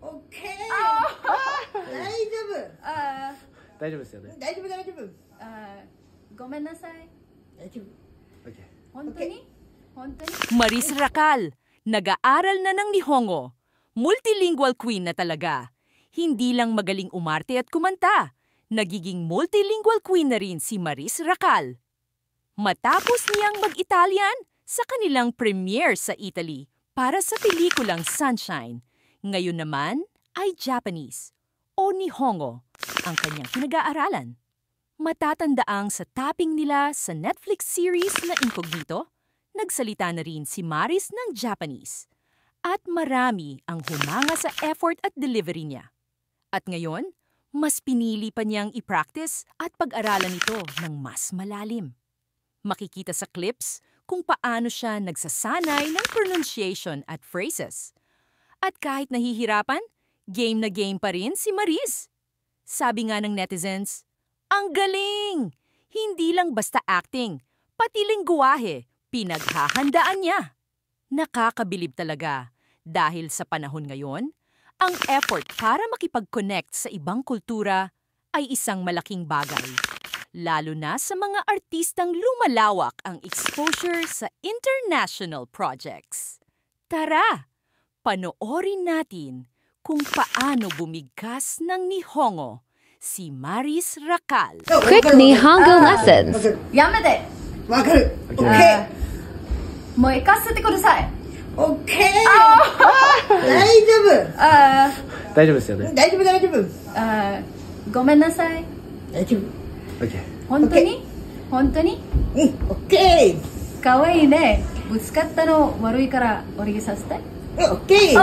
オッケー。大丈夫。大丈夫ですよね。大丈夫大丈夫。ごめんなさい。大丈夫。Okay. 本当に？本当に？ Maris Racal, nag-aaral na ng Nihongo. Multilingual queen na talaga. Hindi lang magaling umarte at kumanta. Nagiging multilingual queen na rin si Maris Racal. Matapos niyang mag-Italian sa kanilang premiere sa Italy para sa pelikulang Sunshine, ngayon naman ay Japanese o Nihongo ang kanyang pinag-aaralan. Matatandaang sa tapping nila sa Netflix series na Incognito, nagsalita na rin si Maris ng Japanese. At marami ang humanga sa effort at delivery niya. At ngayon, mas pinili pa niyang i-practice at pag-aralan ito ng mas malalim. Makikita sa clips kung paano siya nagsasanay ng pronunciation at phrases. At kahit nahihirapan, game na game pa rin si Maris. Sabi nga ng netizens, ang galing! Hindi lang basta acting, pati lingguwahe, pinaghahandaan niya. Nakakabilib talaga dahil sa panahon ngayon, ang effort para makipag-connect sa ibang kultura ay isang malaking bagay. Lalo na sa mga artistang lumalawak ang exposure sa international projects. Tara, panoorin natin kung paano bumigkas ng Nihongo si Maris Racal. Quick Nihongo lessons. やめて。わかる。オッケー。もう行かせてください。オッケー。大丈夫。大丈夫ですよね。大丈夫大丈夫。ごめんなさい。大丈夫。Okay. 本当に？本当に？うん、オッケー。かわいいね。ぶつかったの悪いからお礼させて。オッケー。